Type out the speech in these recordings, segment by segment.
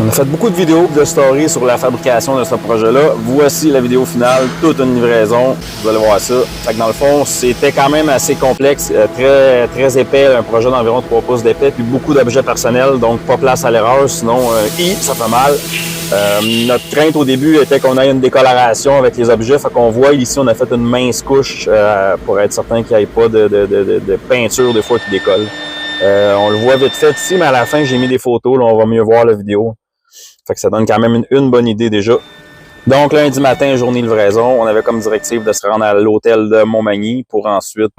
On a fait beaucoup de vidéos de stories sur la fabrication de ce projet-là. Voici la vidéo finale, toute une livraison. Vous allez voir ça. Fait que dans le fond, c'était quand même assez complexe, très épais, un projet d'environ 3 pouces d'épais, puis beaucoup d'objets personnels, donc pas place à l'erreur, sinon ça fait mal. Notre crainte au début était qu'on ait une décoloration avec les objets. Fait qu'on voit ici, on a fait une mince couche pour être certain qu'il n'y ait pas de peinture des fois qui décolle. On le voit vite fait ici, mais à la fin, j'ai mis des photos. Là, on va mieux voir la vidéo. Fait que ça donne quand même une bonne idée déjà. Donc, lundi matin, journée livraison, on avait comme directive de se rendre à l'hôtel de Montmagny pour ensuite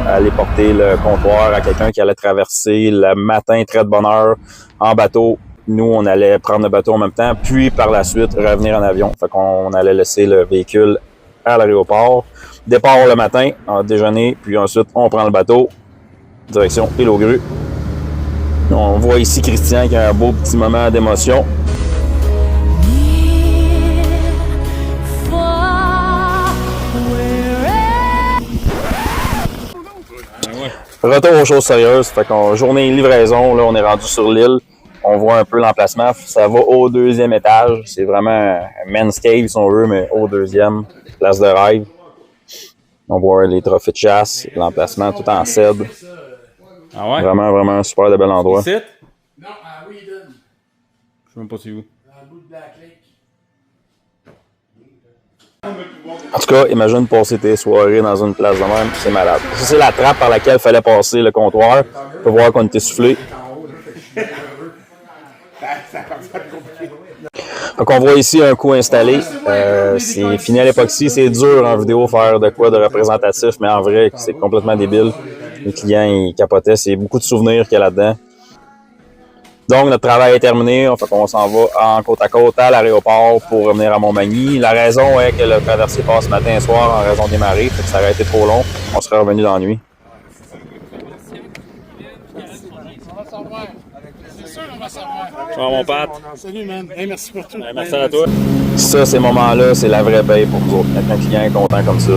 aller porter le comptoir à quelqu'un qui allait traverser le matin très de bonne heure en bateau. Nous, on allait prendre le bateau en même temps, puis par la suite, revenir en avion. Fait qu'on allait laisser le véhicule à l'aéroport. Départ le matin, en déjeuner, puis ensuite, on prend le bateau, direction Île aux Grues. On voit ici Christian qui a un beau petit moment d'émotion. Retour aux choses sérieuses, fait qu'on journée livraison, là on est rendu sur l'île, on voit un peu l'emplacement, ça va au 2e étage, c'est vraiment un men's cave si on veut, mais au 2e, place de rêve. On voit les trophées de chasse, l'emplacement tout en cèdre. Ah ouais? Vraiment un super de bel endroit. Ici? Non, à Whedon. Je sais même pas c'est où. Dans le bout de Black Lake. En tout cas, imagine passer tes soirées dans une place de même, c'est malade. Ça, c'est la trappe par laquelle il fallait passer le comptoir. On peut voir qu'on était soufflé. Donc, on voit ici un coup installé. C'est fini à l'époxy. C'est dur en vidéo faire de quoi de représentatif, mais en vrai, c'est complètement débile. Les clients, ils capotaient. C'est beaucoup de souvenirs qu'il y a là-dedans. Donc, notre travail est terminé. On s'en va en côte à côte à l'aéroport pour revenir à Montmagny. La raison est que le traversier passe matin et soir en raison des marées. Fait que ça aurait été trop long. On serait revenu dans la nuit. Ciao mon Pat. Salut, man. Hey, merci pour tout. Merci à toi. Ça, ces moments-là, c'est la vraie paye pour nous autres. Être un client content comme ça.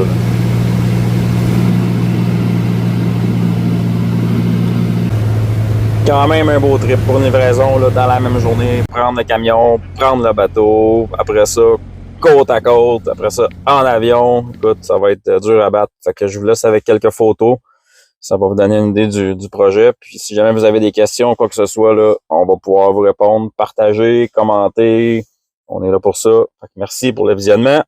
Quand même un beau trip pour une livraison là, dans la même journée. Prendre le camion, prendre le bateau. Après ça, côte à côte. Après ça, en avion. Écoute, ça va être dur à battre. Fait que je vous laisse avec quelques photos. Ça va vous donner une idée du projet. Puis si jamais vous avez des questions, quoi que ce soit, là, on va pouvoir vous répondre. Partager, commenter. On est là pour ça. Fait que merci pour le visionnement.